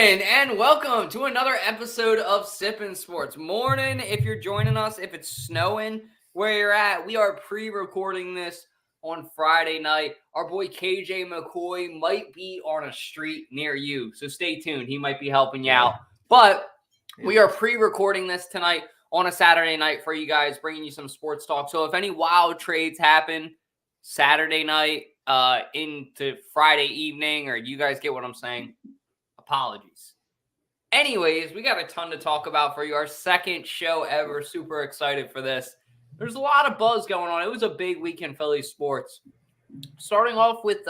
Morning and welcome to another episode of Sippin' Sports. Morning if you're joining us, if it's snowing where you're at. We are pre-recording this on Friday night. Our boy KJ McCoy might be on a street near you, so stay tuned. He might be helping you out. But we are pre-recording this tonight on a Saturday night for you guys, bringing you some sports talk. So if any wild trades happen Saturday night into Friday evening, or you guys get what I'm saying, apologies. Anyways, we got a ton to talk about for you. Our second show ever. Super excited for this. There's a lot of buzz going on. It was a big week in Philly sports. Starting off with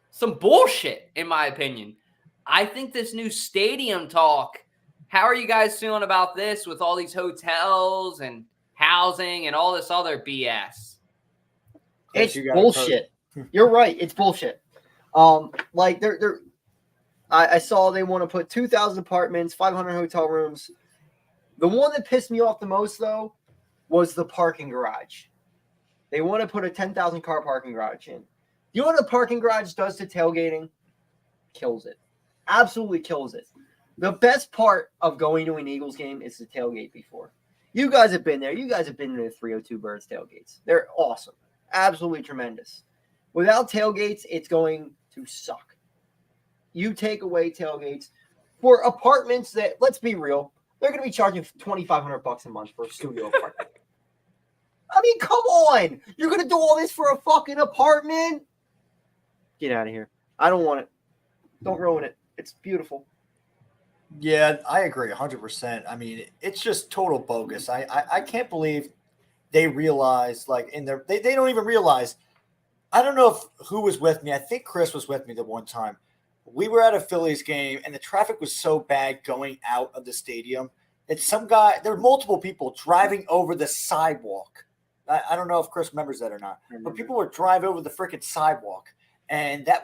some bullshit, in my opinion. I think this new stadium talk, how are you guys feeling about this with all these hotels and housing and all this other BS? It's bullshit. You're right. It's bullshit. I saw they want to put 2,000 apartments, 500 hotel rooms. The one that pissed me off the most, though, was the parking garage. They want to put a 10,000 car parking garage in. You know what a parking garage does to tailgating? Kills it. Absolutely kills it. The best part of going to an Eagles game is the tailgate before. You guys have been there. You guys have been to the 302 Birds tailgates. They're awesome. Absolutely tremendous. Without tailgates, it's going to suck. You take away tailgates for apartments that, let's be real, they're going to be charging $2,500 a month for a studio apartment. I mean, come on. You're going to do all this for a fucking apartment? Get out of here. I don't want it. Don't ruin it. It's beautiful. Yeah, I agree 100%. I mean, it's just total bogus. I can't believe they realize, they don't even realize. I don't know who was with me. I think Chris was with me the one time. We were at a Phillies game, and the traffic was so bad going out of the stadium that there were multiple people driving over the sidewalk. I don't know if Chris remembers that or not, but people were driving over the freaking sidewalk, and that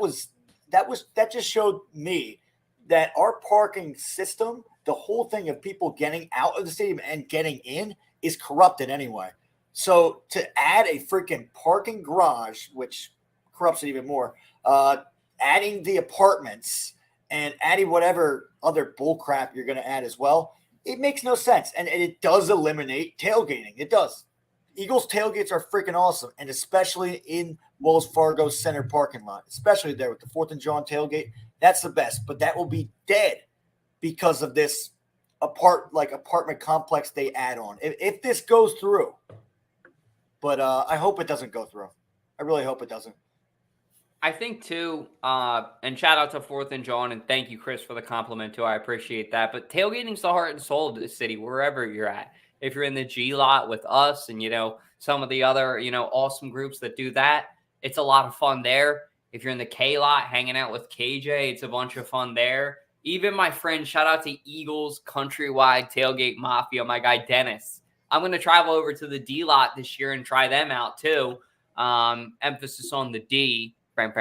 just showed me that our parking system, the whole thing of people getting out of the stadium and getting in, is corrupted anyway. So to add a freaking parking garage, which corrupts it even more, adding the apartments and adding whatever other bullcrap you're going to add as well, it makes no sense. And it does eliminate tailgating. It does. Eagles tailgates are freaking awesome, and especially in Wells Fargo Center parking lot, especially there with the 4th and John tailgate. That's the best, but that will be dead because of this apartment complex they add on. If this goes through, but I hope it doesn't go through. I really hope it doesn't. I think, too, and shout out to 4th and John, and thank you, Chris, for the compliment, too. I appreciate that. But tailgating's the heart and soul of the city, wherever you're at. If you're in the G lot with us and, some of the other, awesome groups that do that, it's a lot of fun there. If you're in the K lot hanging out with KJ, it's a bunch of fun there. Even my friend, shout out to Eagles Countrywide Tailgate Mafia, my guy Dennis. I'm going to travel over to the D lot this year and try them out, too. Emphasis on the D. No,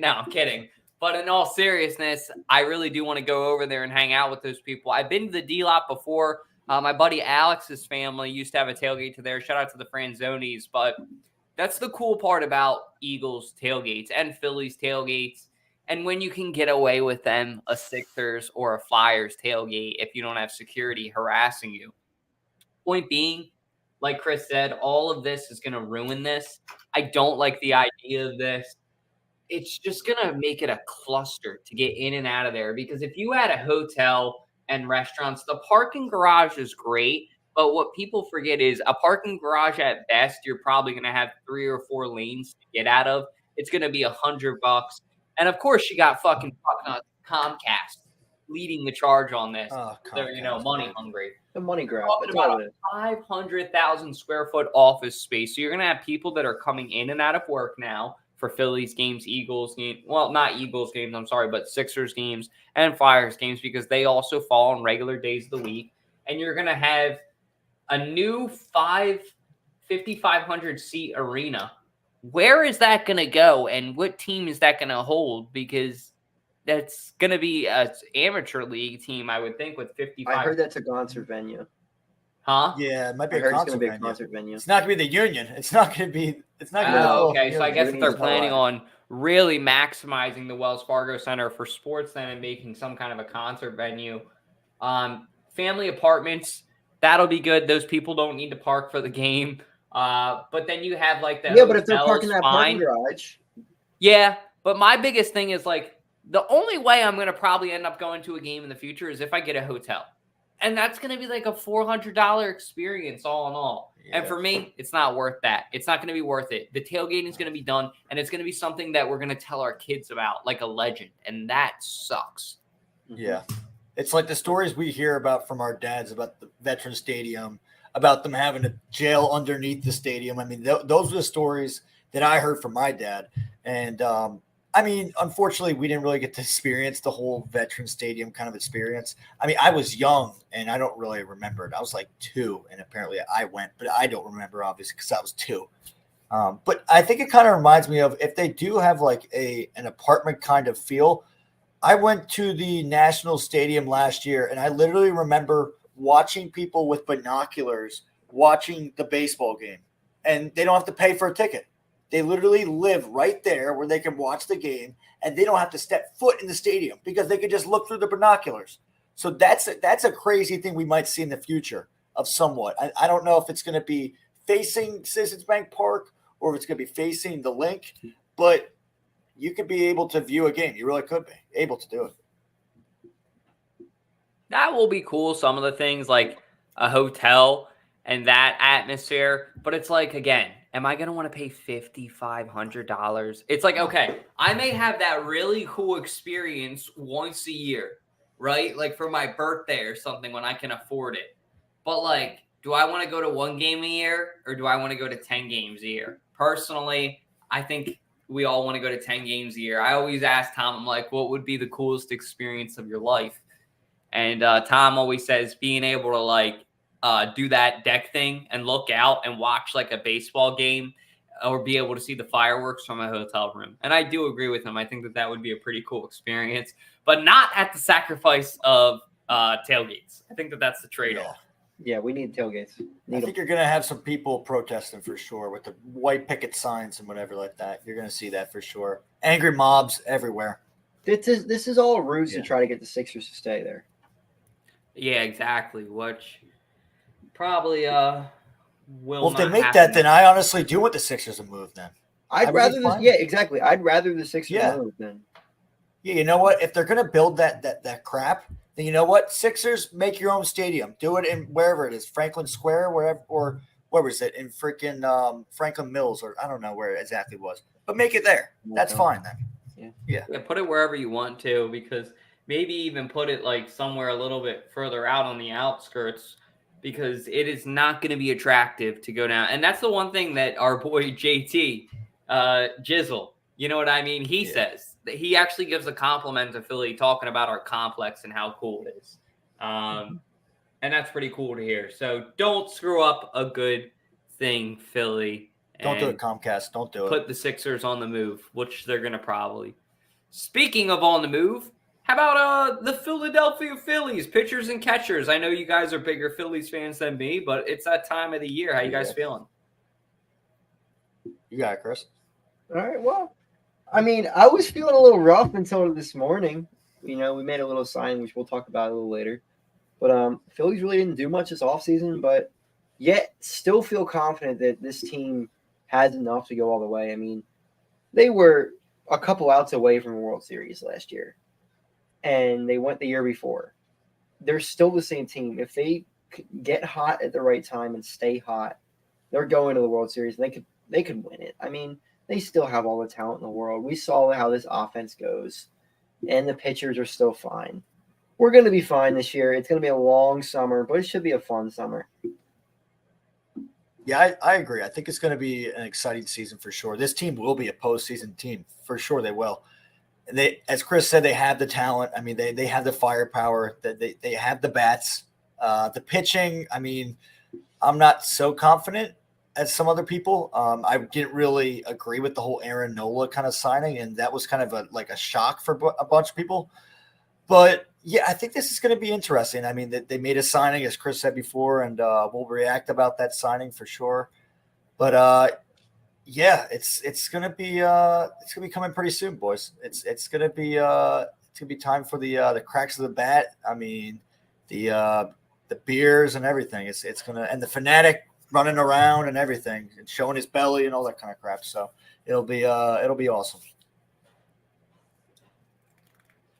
I'm kidding. But in all seriousness, I really do want to go over there and hang out with those people. I've been to the D lot before. My buddy Alex's family used to have a tailgate to there. Shout out to the Franzonis. But that's the cool part about Eagles tailgates and Phillies tailgates. And when you can get away with them, a Sixers or a Flyers tailgate, if you don't have security harassing you. Point being, like Chris said, all of this is going to ruin this. I don't like the idea of this. It's just going to make it a cluster to get in and out of there. Because if you had a hotel and restaurants, the parking garage is great. But what people forget is a parking garage at best, you're probably going to have 3 or 4 lanes to get out of. It's going to be $100. And of course, you got fucking Comcast leading the charge on this. They're, money hungry. The money grab. Talking about a 500,000 square foot office space. So you're going to have people that are coming in and out of work now for Phillies games, Eagles games. Well, not Eagles games, I'm sorry, but Sixers games and Flyers games because they also fall on regular days of the week. And you're going to have a new 5,500 seat arena. Where is that going to go? And what team is that going to hold? Because that's going to be an amateur league team, I would think, with 55. I heard that's a concert venue. Huh? Yeah, it might be I a heard it's concert going to be a venue. concert venue. It's not going to be the Union. It's not going to be. It's not going to be Oh, full okay. So I Union. guess if they're Union's no planning way. on really maximizing the Wells Fargo Center for sports, then and making some kind of a concert venue, family apartments, that'll be good. Those people don't need to park for the game. But then you have like the Yeah, but if they're hotels, parking that parking fine. garage, Yeah, but my biggest thing is like the only way I'm going to probably end up going to a game in the future is if I get a hotel. And that's going to be like a $400 experience all in all. Yeah. And for me, it's not worth that. It's not going to be worth it. The tailgating is going to be done, and it's going to be something that we're going to tell our kids about like a legend. And that sucks. Yeah. It's like the stories we hear about from our dads about the Veteran Stadium, about them having a jail underneath the stadium. I mean, those are the stories that I heard from my dad. And, I mean, unfortunately, we didn't really get to experience the whole Veteran Stadium kind of experience. I mean, I was young, and I don't really remember it. I was like 2, and apparently I went, but I don't remember, obviously, because I was 2. But I think it kind of reminds me of if they do have like an apartment kind of feel. I went to the National Stadium last year, and I literally remember watching people with binoculars watching the baseball game, and they don't have to pay for a ticket. They literally live right there where they can watch the game, and they don't have to step foot in the stadium because they can just look through the binoculars. So that's a crazy thing we might see in the future of somewhat. I don't know if it's going to be facing Citizens Bank Park or if it's going to be facing the link, but you could be able to view a game. You really could be able to do it. That will be cool. Some of the things like a hotel and that atmosphere. But it's like, again, am I going to want to pay $5,500? It's like, okay, I may have that really cool experience once a year, right? Like for my birthday or something when I can afford it. But like, do I want to go to 1 game a year or do I want to go to 10 games a year? Personally, I think we all want to go to 10 games a year. I always ask Tom, I'm like, what would be the coolest experience of your life? And Tom always says being able to like do that deck thing and look out and watch like a baseball game or be able to see the fireworks from a hotel room. And I do agree with him. I think that would be a pretty cool experience, but not at the sacrifice of tailgates. I think that that's the trade-off. yeah, we need tailgates. I think you're going to have some people protesting for sure with the white picket signs and whatever like that. You're going to see that for sure. Angry mobs everywhere. This is all ruse to try to get the Sixers to stay there. Yeah, exactly. Which probably will. Well, if they not make happen. that, then I honestly do want the Sixers to move. Then I'd rather this. Yeah, exactly. I'd rather the Sixers move than. Yeah, you know what? If they're going to build that crap, then you know what? Sixers, make your own stadium. Do it in wherever it is, Franklin Square, wherever, or where was it? In freaking Franklin Mills, or I don't know where it exactly was. But make it there. That's fine then. Yeah. Put it wherever you want to, because maybe even put it like somewhere a little bit further out on the outskirts, because it is not going to be attractive to go down. And that's the one thing that our boy JT Jizzle, you know what I mean? He says that he actually gives a compliment to Philly talking about our complex and how cool it is. And that's pretty cool to hear. So don't screw up a good thing, Philly. Don't do it, Comcast. Don't do it. Put the Sixers on the move, which they're going to probably. Speaking of on the move, how about the Philadelphia Phillies, pitchers and catchers? I know you guys are bigger Phillies fans than me, but it's that time of the year. How you guys feeling? You got it, Chris. All right. Well, I mean, I was feeling a little rough until this morning. You know, we made a little sign, which we'll talk about a little later. But Phillies really didn't do much this offseason, but yet still feel confident that this team has enough to go all the way. I mean, they were a couple outs away from a World Series last year, and they went the year before. They're still the same team. If they get hot at the right time and stay hot, they're going to the World Series, and they could win it. I mean, they still have all the talent in the world. We saw how this offense goes, and the pitchers are still fine. We're going to be fine this year. It's going to be a long summer, but it should be a fun summer. Yeah, I agree. I think it's going to be an exciting season for sure. This team will be a postseason team. For sure they will. They, as Chris said, they have the talent. I mean, they have the firepower. They have the bats. The pitching, I mean, I'm not so confident as some other people. I didn't really agree with the whole Aaron Nola kind of signing, and that was kind of a shock for a bunch of people. But Yeah, I think this is going to be interesting. I mean, they made a signing, as Chris said before, and we'll react about that signing for sure. But yeah, it's gonna be coming pretty soon, boys. It's gonna be time for the cracks of the bat. I mean, the beers and everything. It's gonna, and the fanatic running around and everything and showing his belly and all that kind of crap. So it'll be awesome.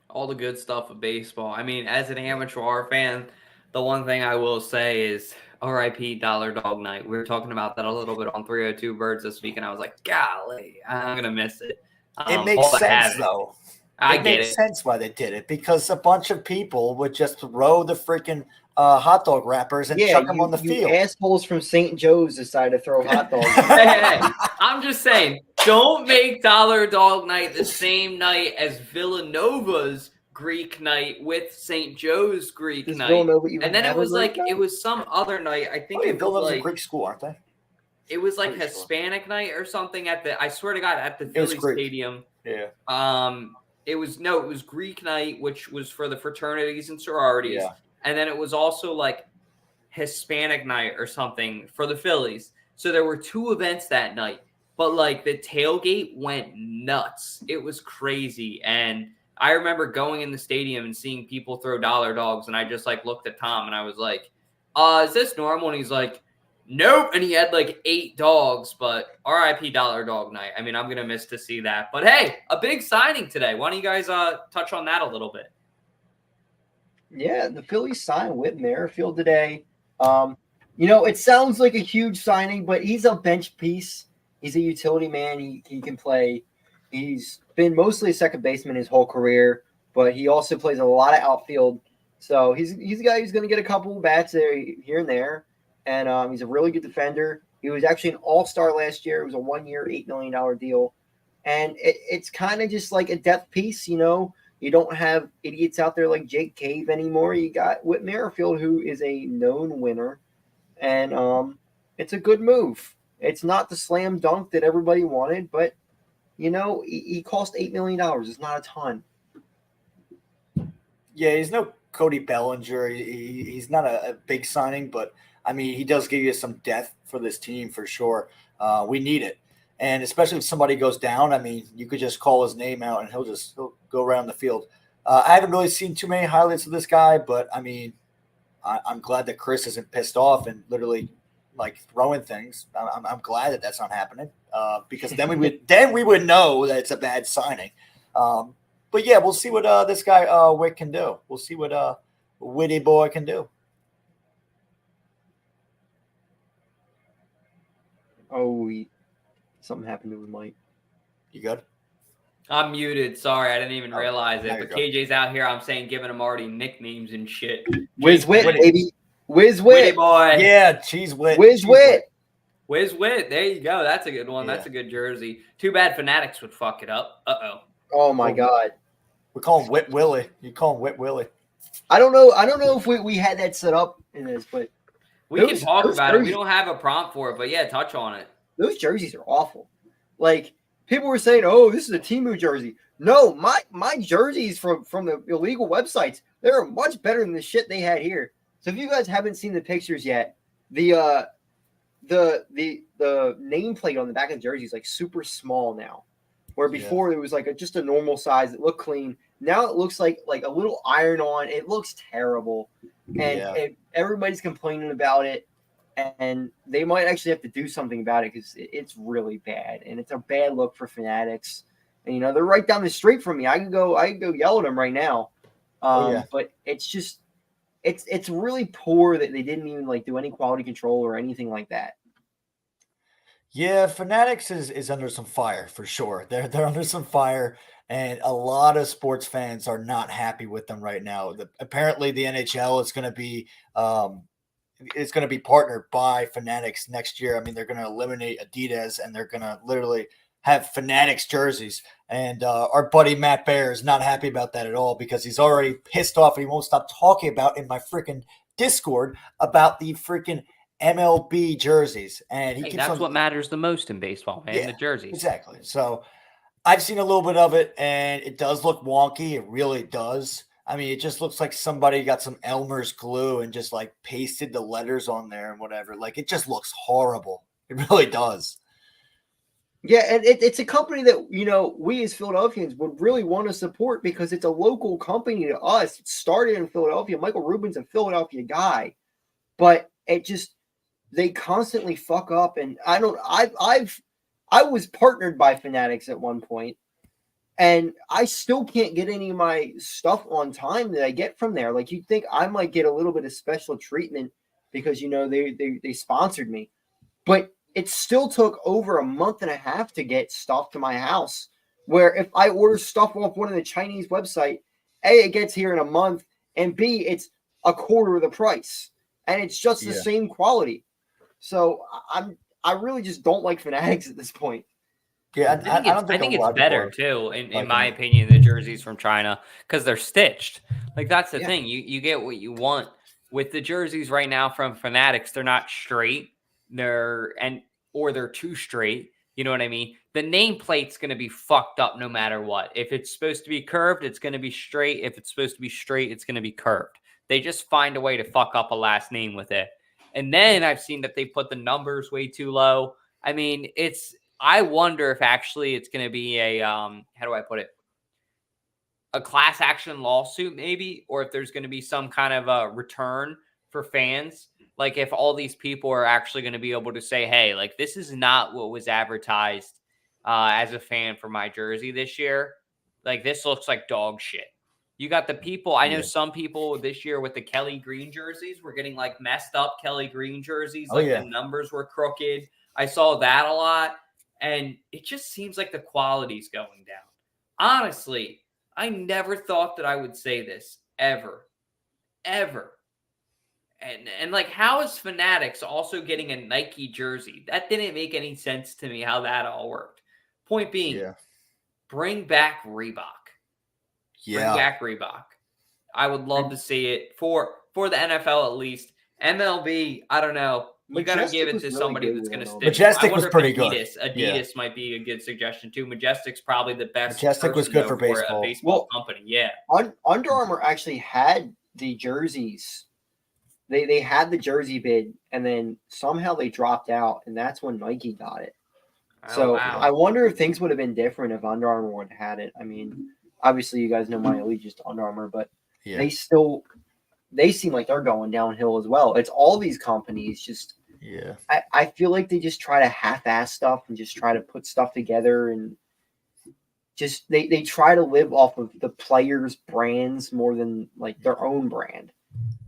All the good stuff of baseball. I mean, as an amateur fan, the one thing I will say is RIP Dollar Dog Night. We were talking about that a little bit on 302 Birds this week, and I was like, golly, I'm going to miss it. It makes sense, though. I get it. It makes sense why they did it, because a bunch of people would just throw the freaking hot dog wrappers and chuck them on the field. Assholes from St. Joe's decided to throw hot dogs. Hey, I'm just saying, don't make Dollar Dog Night the same night as Villanova's Greek night with St. Joe's Greek night. And then it was like, it was some other night. I think Villanova's a Greek school, aren't they? It was like Hispanic night or something I swear to God, at the Philly Stadium. Yeah. It was Greek night, which was for the fraternities and sororities. Yeah. And then it was also like Hispanic night or something for the Phillies. So there were two events that night, but like the tailgate went nuts. It was crazy. And I remember going in the stadium and seeing people throw dollar dogs. And I just like looked at Tom and I was like, is this normal? And he's like, nope. And he had like 8 dogs, but RIP Dollar Dog Night. I mean, I'm going to miss to see that. But hey, a big signing today. Why don't you guys touch on that a little bit? Yeah, the Phillies signed Whit Merrifield today. It sounds like a huge signing, but he's a bench piece. He's a utility man. He can play. He's been mostly a second baseman his whole career, but he also plays a lot of outfield. So he's a guy who's going to get a couple bats there, here and there. And he's a really good defender. He was actually an all-star last year. It was a 1-year, $8 million deal. And it's kind of just like a depth piece, You don't have idiots out there like Jake Cave anymore. You got Whit Merrifield, who is a known winner. And it's a good move. It's not the slam dunk that everybody wanted, but, he cost $8 million. It's not a ton. Yeah, he's no Cody Bellinger. He's not a big signing, but, I mean, he does give you some depth for this team for sure. We need it. And especially if somebody goes down, I mean, you could just call his name out and he'll go around the field. I haven't really seen too many highlights of this guy, but, I mean, I'm glad that Chris isn't pissed off and literally like throwing things. I'm glad that that's not happening because then we would know that it's a bad signing. But yeah, we'll see what this guy Wick can do. We'll see what Witty boy can do. Oh, something happened to his mic. You good? I'm muted. Sorry, I didn't even realize it. But go. KJ's out here. I'm saying giving him already nicknames and shit. Whiz Wit, baby. Whiz Wit. Witty boy. Yeah, cheese wit. Whiz Wit. Whiz Wit. There you go. That's a good one. Yeah. That's a good jersey. Too bad Fanatics would fuck it up. Uh-oh. Oh, my God. We call him Wit Willie. You call him Wit Willie. I don't know if we had that set up in this, but we can talk about it. We don't have a prompt for it, but yeah, touch on it. Those jerseys are awful. Like, people were saying, oh, this is a Temu jersey. No, my jerseys from the illegal websites, they're much better than the shit they had here. So if you guys haven't seen the pictures yet, the nameplate on the back of the jersey is like super small now. Where before it was like just a normal size. It looked clean. Now it looks like a little iron on. It looks terrible. And everybody's complaining about it. And they might actually have to do something about it because it's really bad. And it's a bad look for Fanatics. And, they're right down the street from me. I can go yell at them right now. But it's just it's really poor that they didn't even do any quality control or anything like that. Yeah, Fanatics is under some fire for sure. They're under some fire, and a lot of sports fans are not happy with them right now. Apparently, the NHL is going to be partnered by Fanatics next year. I mean, they're going to eliminate Adidas, and they're going to literally have Fanatics jerseys. And our buddy Matt Baer is not happy about that at all because he's already pissed off and he won't stop talking about in my freaking Discord about the freaking MLB jerseys. And that's what matters the most in baseball, man, yeah, the jerseys. Exactly. So I've seen a little bit of it, and it does look wonky. It really does. I mean, it just looks like somebody got some Elmer's glue and just like pasted the letters on there and whatever. Like it just looks horrible. It really does. Yeah, and it's a company that, we as Philadelphians would really want to support because it's a local company to us. It started in Philadelphia. Michael Rubin's a Philadelphia guy, but they constantly fuck up. And I was partnered by Fanatics at one point, and I still can't get any of my stuff on time that I get from there. Like, you'd think I might get a little bit of special treatment because, they sponsored me, but it still took over a month and a half to get stuff to my house, where if I order stuff off one of the Chinese website, A, it gets here in a month, and B, it's a quarter of the price, and it's just the same quality. So I really just don't like Fanatics at this point. Yeah, I think it's better too, in my opinion, the jerseys from China, because they're stitched. Like, that's the thing. You get what you want with the jerseys right now from Fanatics. They're not straight. They're too straight. You know what I mean? The nameplate's going to be fucked up no matter what. If it's supposed to be curved, it's going to be straight. If it's supposed to be straight, it's going to be curved. They just find a way to fuck up a last name with it. And then I've seen that they put the numbers way too low. I mean, I wonder if actually it's going to be a, how do I put it? A class action lawsuit maybe, or if there's going to be some kind of a return for fans. Like, if all these people are actually going to be able to say, hey, like, this is not what was advertised as a fan for my jersey this year. Like, this looks like dog shit. You got the people, I know some people this year with the Kelly Green jerseys were getting like messed up Kelly Green jerseys. The numbers were crooked. I saw that a lot. And it just seems like the quality's going down. Honestly, I never thought that I would say this ever. And like, how is Fanatics also getting a Nike jersey? That didn't make any sense to me how that all worked. Point being, bring back Reebok. Bring back Reebok. I would love to see it for the NFL at least. MLB, I don't know. You got to give it to somebody that's going to stick. Majestic was pretty good. Adidas might be a good suggestion too. Majestic's probably the best. Majestic was good for a baseball company. Yeah. Under Armour actually had the jerseys. They had the jersey bid, and then somehow they dropped out, and that's when Nike got it. I wonder if things would have been different if Under Armour would have had it. I mean, obviously you guys know my allegiance to Under Armour, but they seem like they're going downhill as well. It's all these companies just I feel like they just try to half-ass stuff and just try to put stuff together, and just they try to live off of the players' brands more than like their own brand.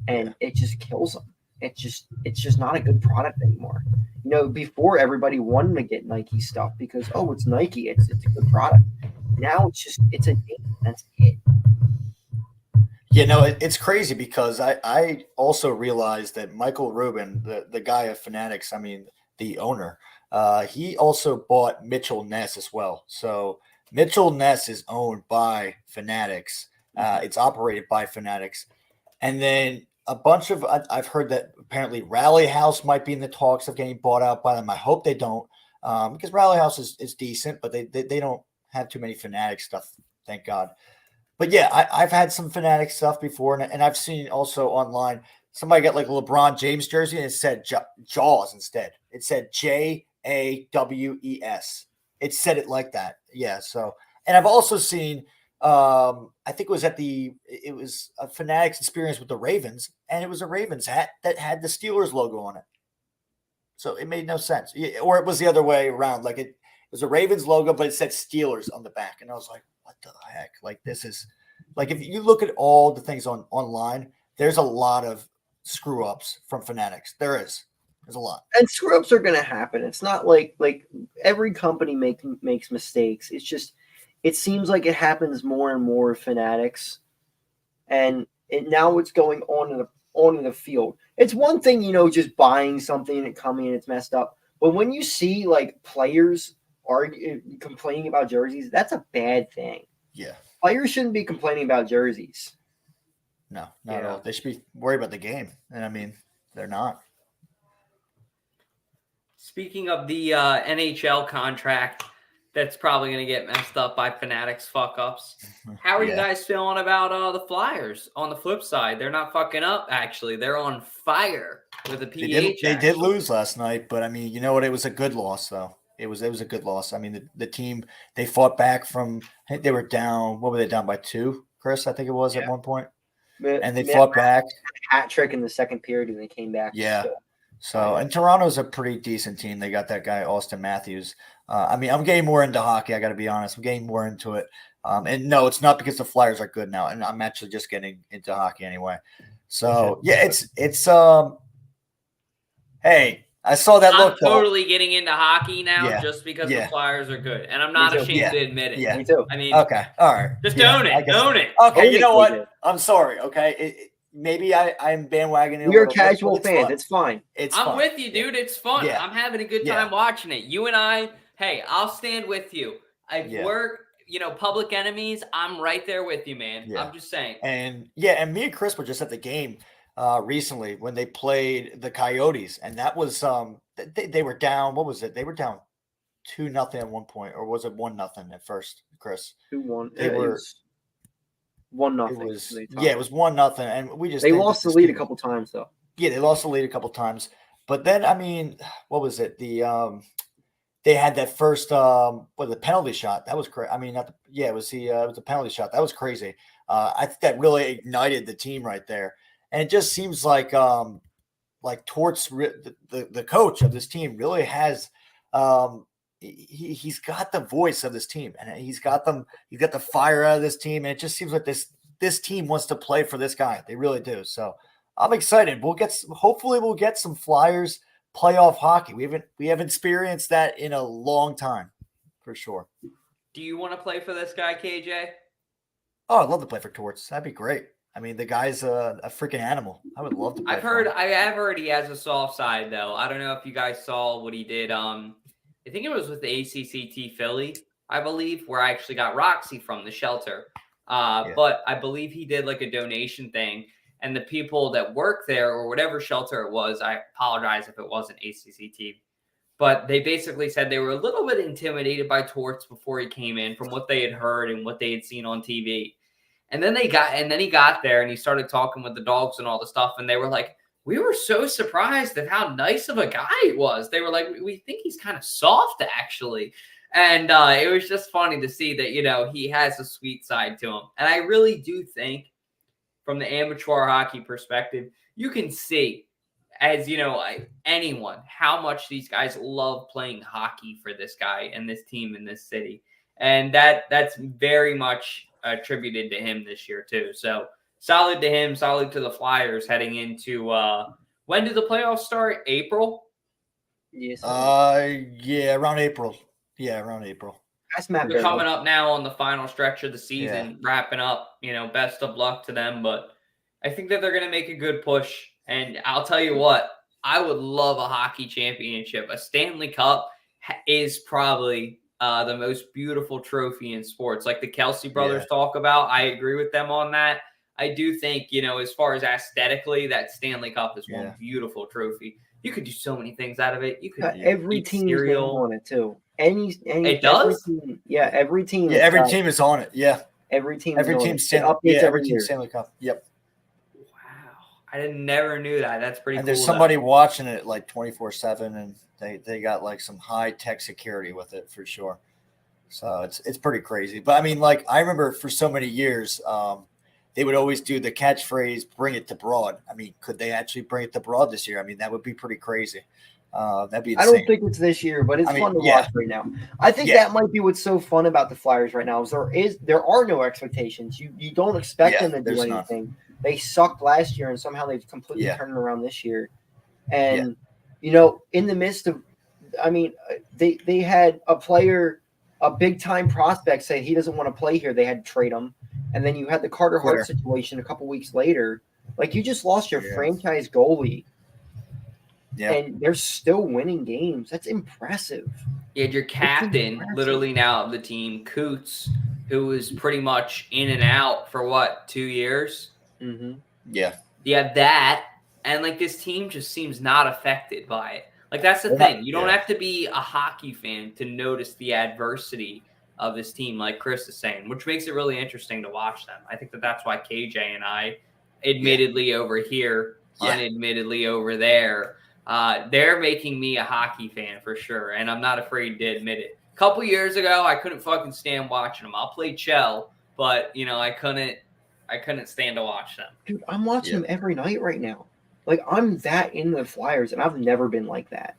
And it just kills them. It's just not a good product anymore. Before everybody wanted to get Nike stuff because it's Nike, it's a good product. Now it's a name. That's it. It's crazy because I also realized that Michael Rubin, the guy of Fanatics, I mean the owner, he also bought Mitchell Ness as well. So Mitchell Ness is owned by Fanatics. It's operated by Fanatics, and then a bunch of I've heard that apparently Rally House might be in the talks of getting bought out by them. I hope they don't, because Rally House is decent, but they don't have too many Fanatics stuff, thank God. But I've had some Fanatics stuff before, and I've seen also online somebody got like a LeBron James jersey and it said Jaws instead. It said JAWES. It said it like that. Yeah. So, and I've also seen. I think it was a Fanatics experience with the Ravens, and it was a Ravens hat that had the Steelers logo on it. So it made no sense. Or it was the other way around. Like it was a Ravens logo, but it said Steelers on the back. And I was like, what the heck? Like, this is like, if you look at all the things online, there's a lot of screw ups from Fanatics. There's a lot. And screw ups are going to happen. It's not like every company makes mistakes. It's just, it seems like it happens more and more with Fanatics, and now it's going on in the field. It's one thing, just buying something and it coming and it's messed up. But when you see like players complaining about jerseys, that's a bad thing. Yeah, players shouldn't be complaining about jerseys. No, not at all. They should be worried about the game, and I mean, they're not. Speaking of the NHL contract that's probably going to get messed up by Fanatics fuck-ups. How are you guys feeling about the Flyers? On the flip side, they're not fucking up, actually. They're on fire with a PH. They did lose last night, but I mean, you know what? It was a good loss, though. It was a good loss. I mean, the team, they fought back from, I think they were down, what were they down by 2, Chris? I think it was at one point. And they fought back. Hat trick in the second period, and they came back. Yeah. So, and Toronto's a pretty decent team. They got that guy, Austin Matthews. I mean, I'm getting more into hockey. I got to be honest. I'm getting more into it. And no, it's not because the Flyers are good now. And I'm actually just getting into hockey anyway. So, yeah, hey, I saw that look. I'm totally getting into hockey now just because the Flyers are good. And I'm not ashamed to admit it. Yeah, me too. I mean, okay. All right. Just own it. Own it. Okay, you know what? I'm sorry. Okay. Maybe I'm bandwagoning. You're a casual fan. It's fine. I'm with you, dude. It's fun. Yeah. I'm having a good time watching it. You and I, hey, I'll stand with you. We're, public enemies. I'm right there with you, man. Yeah. I'm just saying. And me and Chris were just at the game recently when they played the Coyotes, and that was they were down. What was it? They were down 2-0 at one point, or was it 1-0 at first, Chris? 2-1. They were 1-0. It was 1-0, and we just they lost the lead a couple times though. Yeah, they lost the lead a couple times, but then I mean, what was it? They had that first the penalty shot that was crazy. I mean, it was the penalty shot that was crazy. I think that really ignited the team right there, and it just seems like Torts, the coach of this team, really has. He's got the voice of this team, and he's got the fire out of this team, and it just seems like this team wants to play for this guy. They really do. So I'm excited. Hopefully we'll get some Flyers playoff hockey. We haven't experienced that in a long time, for sure. Do you want to play for this guy, KJ? Oh, I'd love to play for Torts. That'd be great. I mean, the guy's a freaking animal. I would love to play I have heard he has a soft side, though. I don't know if you guys saw what he did. I think it was with the ACCT Philly, I believe, where I actually got Roxy from the shelter. But I believe he did like a donation thing. And the people that work there or whatever shelter it was, I apologize if it wasn't ACCT, but they basically said they were a little bit intimidated by Torts before he came in from what they had heard and what they had seen on TV. And then he got there and he started talking with the dogs and all the stuff. And they were like, we were so surprised at how nice of a guy he was. They were like, we think he's kind of soft, actually. And it was just funny to see that, he has a sweet side to him. And I really do think from the amateur hockey perspective, you can see, as anyone, how much these guys love playing hockey for this guy and this team in this city. And that's very much attributed to him this year, too. So, solid to him, solid to the Flyers heading into when do the playoffs start? April? Yes. Around April. Yeah, around April. They're coming up now on the final stretch of the season, wrapping up. Best of luck to them, but I think that they're going to make a good push. And I'll tell you what, I would love a hockey championship. A Stanley Cup is probably the most beautiful trophy in sports. Like the Kelsey brothers talk about, I agree with them on that. I do think, as far as aesthetically, that Stanley Cup is one beautiful trophy. You could do so many things out of it. You could every team on it too. It does? Every team. Yeah, every team is on it. Yeah. Every team Stanley Cup. Yep. Wow. I never knew that. That's pretty cool. And there's somebody watching it like 24/7, and they got like some high tech security with it for sure. So it's pretty crazy. But I mean, like I remember for so many years, they would always do the catchphrase, bring it to Broad. I mean, could they actually bring it to Broad this year? I mean, that would be pretty crazy. That'd be insane. I don't think it's this year, but it's fun to watch right now. I think that might be what's so fun about the Flyers right now is there are no expectations. You don't expect them to do anything. None. They sucked last year, and somehow they've completely turned it around this year. And, in the midst of – I mean, they had a player – a big-time prospect say he doesn't want to play here. They had to trade him. And then you had the Carter Hart situation a couple weeks later. Like, you just lost your franchise goalie. Yeah. And they're still winning games. That's impressive. You had your captain, literally now of the team, Coots, who was pretty much in and out for, 2 years? Mm-hmm. Yeah. You have that. And, this team just seems not affected by it. Like, that's the Yeah. thing. You don't Yeah. have to be a hockey fan to notice the adversity of this team, like Chris is saying, which makes it really interesting to watch them. I think that's why KJ and I, admittedly over here, unadmittedly over there, they're making me a hockey fan for sure, and I'm not afraid to admit it. A couple years ago, I couldn't fucking stand watching them. I'll play Chell, but I couldn't stand to watch them. Dude, I'm watching them every night right now. Like, I'm that in the Flyers, and I've never been like that.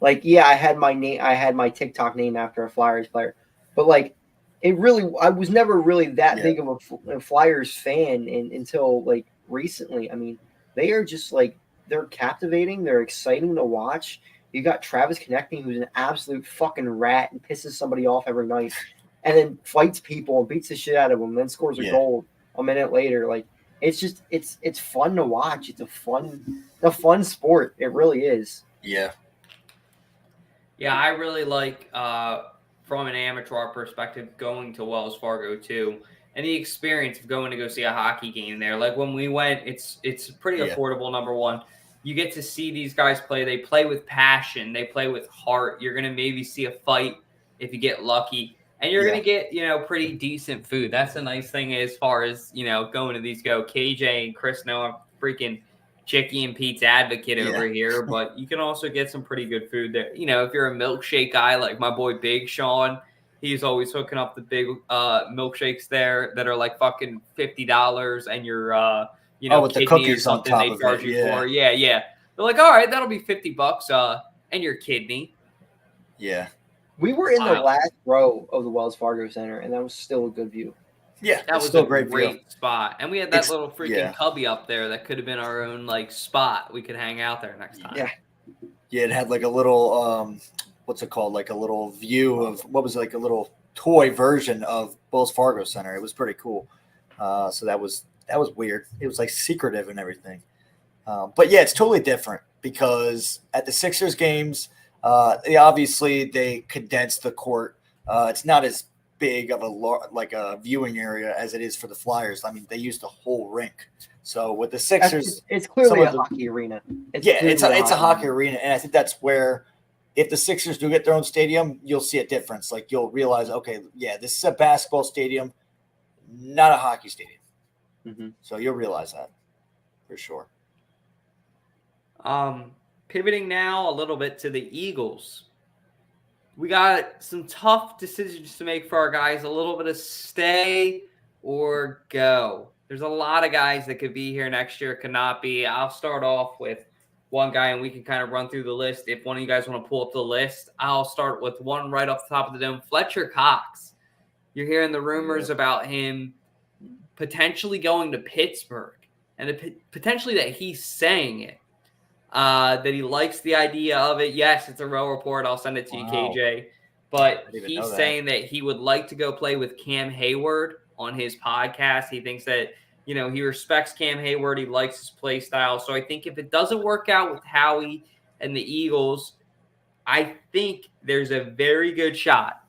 Like, yeah, I had my TikTok name after a Flyers player, but like, I was never really that big of a Flyers fan until like recently. I mean, they are just like, they're captivating, they're exciting to watch. You got Travis Konechny, who's an absolute fucking rat and pisses somebody off every night, and then fights people and beats the shit out of them, and then scores a goal a minute later. Like, it's just it's fun to watch. It's a fun sport. It really is. Yeah. Yeah, I really like from an amateur perspective going to Wells Fargo too, and the experience of going to go see a hockey game there. Like when we went, it's pretty affordable. Number one, you get to see these guys play. They play with passion. They play with heart. You're gonna maybe see a fight if you get lucky. And you're going to get, pretty decent food. That's the nice thing as far as, going to these go. KJ and Chris know I'm freaking Chicky and Pete's advocate over here, but you can also get some pretty good food there. If you're a milkshake guy like my boy Big Sean, he's always hooking up the big milkshakes there that are like fucking $50 and your, with the cookies or something on they top charge of it. you for. Yeah. They're like, all right, that'll be $50 and your kidney. Yeah. We were in the last row of the Wells Fargo Center, and that was still a good view. Yeah, that was still a great spot. And we had that little freaking cubby up there that could have been our own like spot. We could hang out there next time. Yeah. Yeah, it had like a little what's it called? Like a little view of what was like a little toy version of Wells Fargo Center. It was pretty cool. So that was weird. It was like secretive and everything. But yeah, it's totally different because at the Sixers games, obviously they condensed the court. It's not as big of a viewing area as it is for the Flyers. I mean, they used the whole rink. So with the Sixers, it's clearly a hockey arena. It's a hockey arena, and I think that's where, if the Sixers do get their own stadium, you'll see a difference. Like you'll realize, okay, yeah, this is a basketball stadium, not a hockey stadium. Mm-hmm. So you'll realize that for sure. Pivoting now a little bit to the Eagles. We got some tough decisions to make for our guys, a little bit of stay or go. There's a lot of guys that could be here next year, could not be. I'll start off with one guy, and we can kind of run through the list. If one of you guys want to pull up the list, I'll start with one right off the top of the dome, Fletcher Cox. You're hearing the rumors about him potentially going to Pittsburgh, and potentially that he's saying it. That he likes the idea of it. Yes, it's a real report. I'll send it to you, KJ. But he's saying that he would like to go play with Cam Hayward on his podcast. He thinks that, he respects Cam Hayward. He likes his play style. So I think if it doesn't work out with Howie and the Eagles, I think there's a very good shot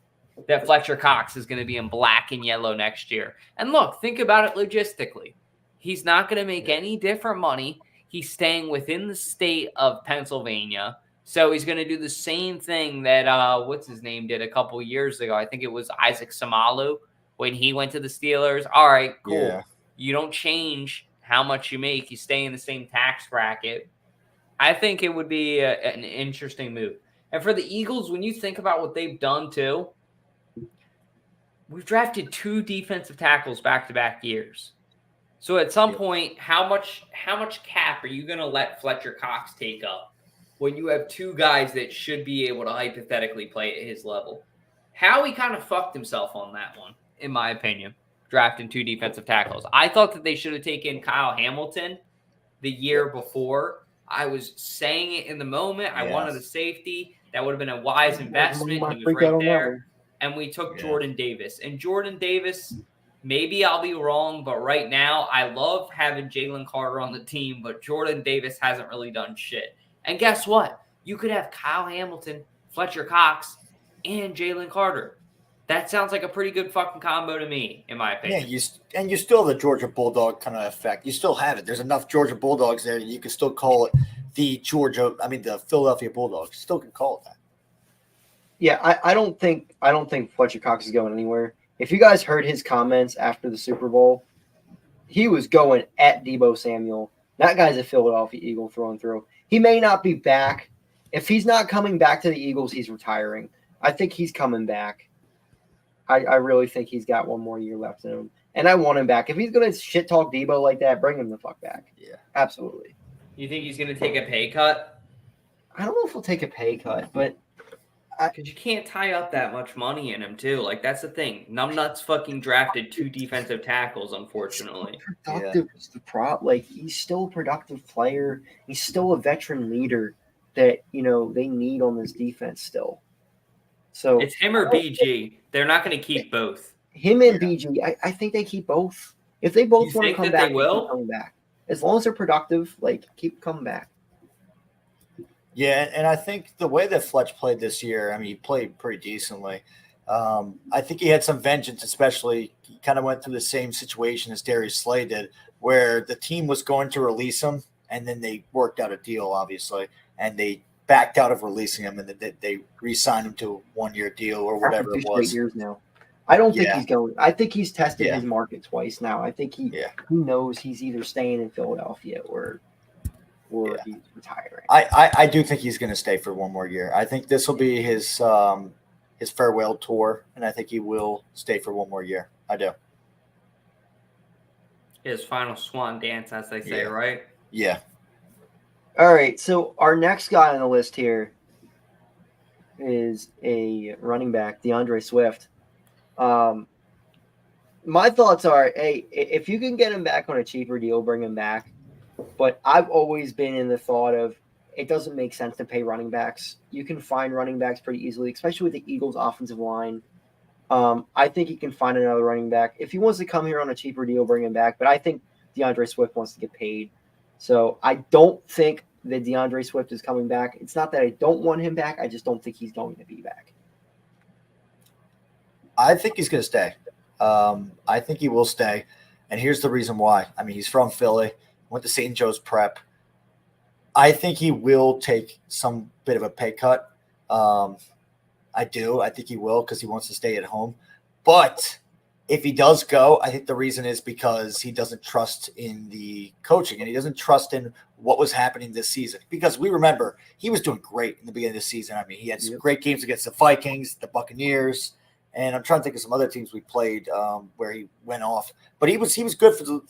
that Fletcher Cox is going to be in black and yellow next year. And look, think about it logistically. He's not going to make any different money. He's staying within the state of Pennsylvania. So he's going to do the same thing that, what's his name, did a couple years ago. I think it was Isaac Samalu when he went to the Steelers. All right, cool. Yeah. You don't change how much you make. You stay in the same tax bracket. I think it would be an interesting move. And for the Eagles, when you think about what they've done too, we've drafted 2 defensive tackles back-to-back years. So at some point, how much cap are you going to let Fletcher Cox take up when you have 2 guys that should be able to hypothetically play at his level? Howie kind of fucked himself on that one, in my opinion, drafting 2 defensive tackles. I thought that they should have taken Kyle Hamilton the year before. I was saying it in the moment. I wanted a safety. That would have been a wise investment. He was right there. And we took Jordan Davis. And Jordan Davis, maybe I'll be wrong, but right now I love having Jalen Carter on the team, but Jordan Davis hasn't really done shit. And guess what? You could have Kyle Hamilton, Fletcher Cox, and Jalen Carter. That sounds like a pretty good fucking combo to me, in my opinion. Yeah, you still have the Georgia Bulldog kind of effect. You still have it. There's enough Georgia Bulldogs there that you can still call it the Philadelphia Bulldogs still can call it that. Yeah, I don't think Fletcher Cox is going anywhere. If you guys heard his comments after the Super Bowl, he was going at Deebo Samuel. That guy's a Philadelphia Eagle through and through. He may not be back. If he's not coming back to the Eagles, he's retiring. I think he's coming back. I really think he's got one more year left in him. And I want him back. If he's going to shit talk Deebo like that, bring him the fuck back. Yeah. Absolutely. You think he's going to take a pay cut? I don't know if he'll take a pay cut, but because you can't tie up that much money in him too. Like that's the thing. Numbnuts fucking drafted 2 defensive tackles, unfortunately. Productive is the prop. Like he's still a productive player. He's still a veteran leader that they need on this defense still. So it's him or BG. They're not going to keep both. Him and BG. I think they keep both. If they both want to come back, they will? keep coming back. As long as they're productive, keep coming back. Yeah, and I think the way that Fletch played this year, he played pretty decently. I think he had some vengeance, especially he kind of went through the same situation as Darius Slay did, where the team was going to release him, and then they worked out a deal, obviously, and they backed out of releasing him, and then they re-signed him to a 1-year deal or whatever it was. 8 years now. I don't think he's going. I think he's tested his market twice now. I think he knows he's either staying in Philadelphia or he's retiring. I do think he's going to stay for 1 more year. I think this will be his farewell tour, and I think he will stay for 1 more year. I do. His final swan dance, as they say, right? Yeah. All right. So our next guy on the list here is a running back, DeAndre Swift. My thoughts are, hey, if you can get him back on a cheaper deal, bring him back. But I've always been in the thought of it doesn't make sense to pay running backs. You can find running backs pretty easily, especially with the Eagles' offensive line. I think he can find another running back. If he wants to come here on a cheaper deal, bring him back. But I think DeAndre Swift wants to get paid. So I don't think that DeAndre Swift is coming back. It's not that I don't want him back. I just don't think he's going to be back. I think he's going to stay. I think he will stay. And here's the reason why. He's from Philly, went to St. Joe's Prep. I think he will take some bit of a pay cut. I do. I think he will because he wants to stay at home. But if he does go, I think the reason is because he doesn't trust in the coaching and he doesn't trust in what was happening this season. Because we remember he was doing great in the beginning of the season. He had some great games against the Vikings, the Buccaneers, and I'm trying to think of some other teams we played where he went off. But he was good for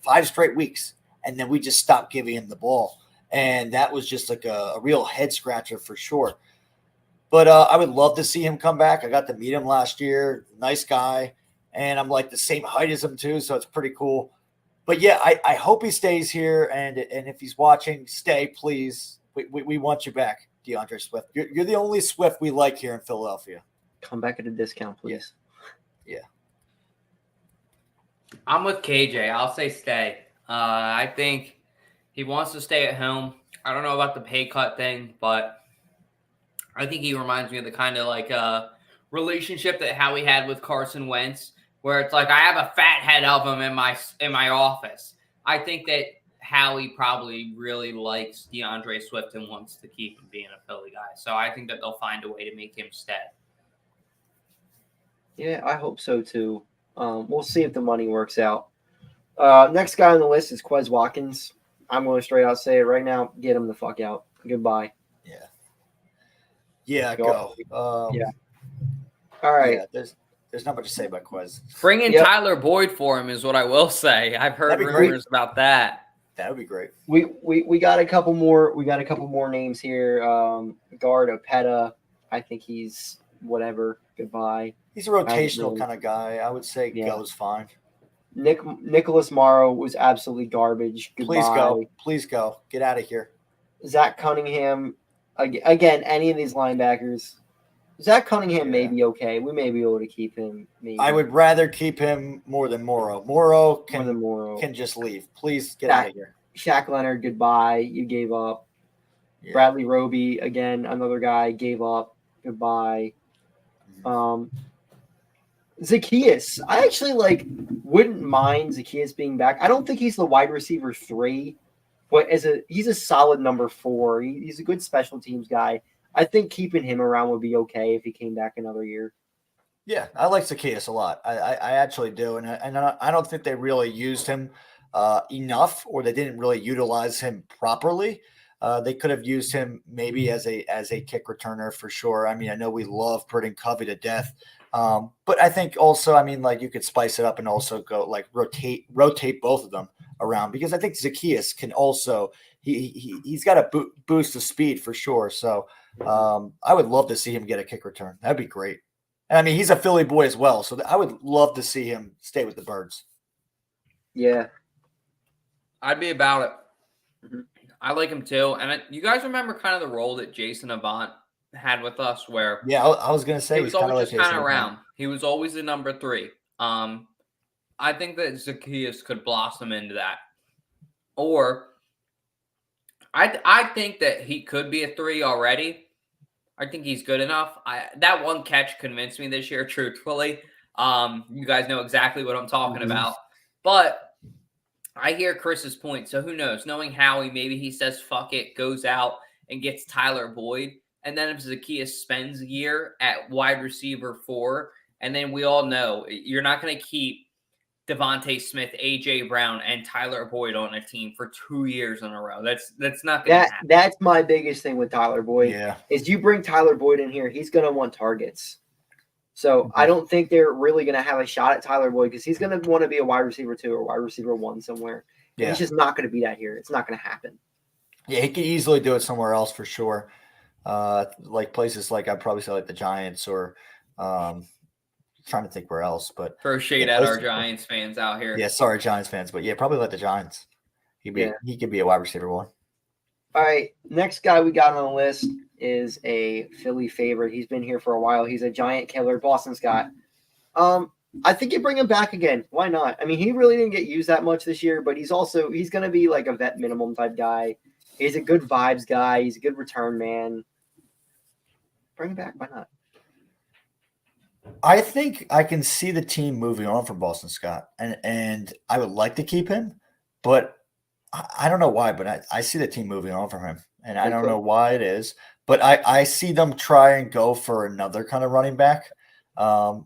5 straight weeks, and then we just stopped giving him the ball. And that was just a real head scratcher for sure. But I would love to see him come back. I got to meet him last year. Nice guy. And I'm the same height as him too, so it's pretty cool. But yeah, I hope he stays here. And if he's watching, stay, please. We want you back, DeAndre Swift. You're the only Swift we like here in Philadelphia. Come back at a discount, please. Yeah. I'm with KJ. I'll say stay. I think he wants to stay at home. I don't know about the pay cut thing, but I think he reminds me of the kind of relationship that Howie had with Carson Wentz, where it's I have a fat head of him in my office. I think that Howie probably really likes DeAndre Swift and wants to keep him being a Philly guy. So I think that they'll find a way to make him stay. Yeah, I hope so too. We'll see if the money works out. Next guy on the list is Quez Watkins. I'm going to straight out say it right now. Get him the fuck out. Goodbye. Yeah. Yeah, go. Yeah. All right. Yeah, there's not much to say about Quez. Bring in Tyler Boyd for him is what I will say. I've heard rumors about that. That would be great. We got a couple more. We got a couple more names here. Guard Opeta. I think he's whatever. Goodbye. He's a rotational kind of guy. I would say goes fine. Nicholas Morrow was absolutely garbage. Goodbye. Please go. Get out of here. Zach Cunningham. Again, any of these linebackers. Zach Cunningham may be okay. We may be able to keep him. Maybe. I would rather keep him more than Morrow. Morrow can just leave. Please get out of here. Shaq Leonard, goodbye. You gave up. Yeah. Bradley Roby, again, another guy, gave up. Goodbye. Zacchaeus. I actually wouldn't mind Zacchaeus being back. I don't think he's the wide receiver 3 But he's a solid number 4. He's a good special teams guy. I think keeping him around would be okay if he came back another year. Yeah, I like Zacchaeus a lot. I actually do, and I don't think they really used him enough, or they didn't really utilize him properly. They could have used him maybe as a kick returner for sure. I mean, I know we love Burton Covey to death, but I think also, I mean, like you could spice it up and also go like rotate both of them around, because I think Zacchaeus can also he's got a boost of speed for sure. So I would love to see him get a kick return. That'd be great. And I mean, he's a Philly boy as well, so I would love to see him stay with the Birds. Yeah, I'd be about it. Mhm. I like him too. And you guys remember kind of the role that Jason Avant had with us, where Yeah, I was going to say he was he's always like just kind Jason of Avant. around. He was always the number 3. I think that Zacchaeus could blossom into that. Or I think that he could be a 3 already. I think he's good enough. That one catch convinced me this year, truthfully. You guys know exactly what I'm talking about. But I hear Chris's point. So who knows? Knowing Howie, maybe he says, fuck it, goes out and gets Tyler Boyd. And then if Zacchaeus spends a year at wide receiver 4, and then we all know you're not going to keep Devontae Smith, A.J. Brown, and Tyler Boyd on a team for 2 years in a row. That's not going to happen. That's my biggest thing with Tyler Boyd. Yeah. Is you bring Tyler Boyd in here, he's going to want targets. So I don't think they're really going to have a shot at Tyler Boyd because he's going to want to be a wide receiver 2 or wide receiver 1 somewhere. Yeah. He's just not going to be that here. It's not going to happen. Yeah, he could easily do it somewhere else for sure. Like places like I'd probably say like the Giants or trying to think where else, but throw shade at our Giants fans out here. Yeah, sorry, Giants fans, but yeah, probably like the Giants. He could be a wide receiver 1. All right, next guy we got on the list is a Philly favorite. He's been here for a while. He's a giant killer, Boston Scott. I think you bring him back again. Why not? I mean, he really didn't get used that much this year, but he's going to be like a vet minimum type guy. He's a good vibes guy. He's a good return man. Bring him back. Why not? I think I can see the team moving on from Boston Scott, and I would like to keep him, but I don't know why, but I see the team moving on from him, and I don't know why it is, but I see them try and go for another kind of running back,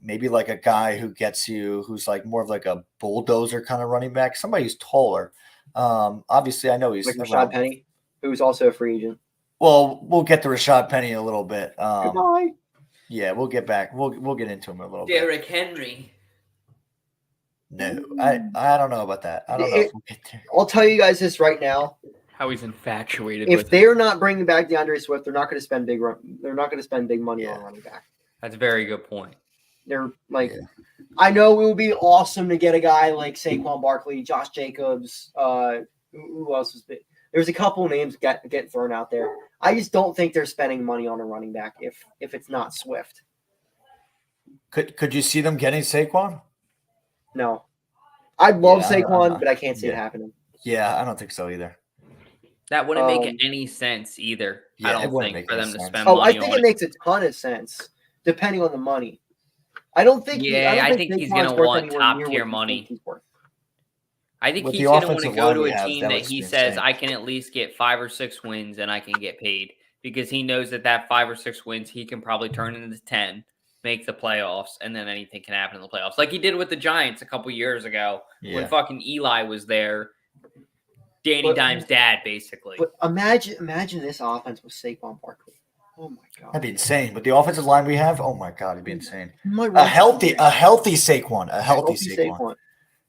maybe like a guy who's like more of like a bulldozer kind of running back, somebody who's taller. Obviously, I know he's like Rashad Penny, who's also a free agent. Well, we'll get to Rashad Penny in a little bit. Goodbye. Yeah, we'll get back. We'll get into him a little bit. Derrick Henry. No, I don't know about that. I don't know if we'll get there. I'll tell you guys this right now. How he's infatuated. If they're not bringing back DeAndre Swift, they're not going to spend big money on running back. That's a very good point. They're like, I know it would be awesome to get a guy like Saquon Barkley, Josh Jacobs. Who else was big? There's a couple names get thrown out there. I just don't think they're spending money on a running back if it's not Swift. Could you see them getting Saquon? No. I'd love Saquon, but I can't see it happening. Yeah, I don't think so either. That wouldn't make any sense either. Yeah, I don't think for them to spend money. Oh, I think it makes a ton of sense, depending on the money. I don't think. Yeah, I think he's going to want top tier money. I think he's going to want to go to a team that he says I can at least get 5 or 6 wins and I can get paid, because he knows that 5 or 6 wins he can probably turn into 10, make the playoffs, and then anything can happen in the playoffs, like he did with the Giants a couple years ago when fucking Eli was there. Danny Dimes' dad, basically. But imagine this offense with Saquon Barkley. Oh my god, that'd be insane. But the offensive line we have, oh my god, it'd be insane. A healthy Saquon, a healthy Saquon.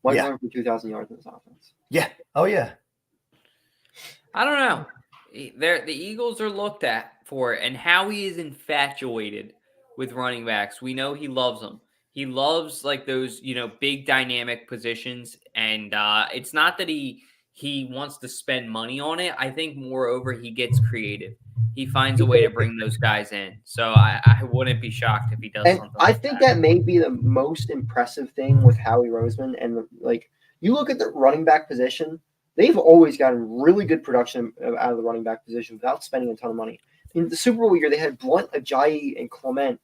Might run for 2,000 yards in this offense. Yeah. Oh yeah. I don't know. The Eagles are looked at for it, and Howie is infatuated with running backs. We know he loves them. He loves like those, big dynamic positions, and it's not that he wants to spend money on it. I think moreover he gets creative. He finds a way to bring those guys in. So I wouldn't be shocked if he does something like that. I think that may be the most impressive thing with Howie Roseman. And you look at the running back position, they've always gotten really good production out of the running back position without spending a ton of money. In the Super Bowl year, they had Blunt, Ajayi, and Clement,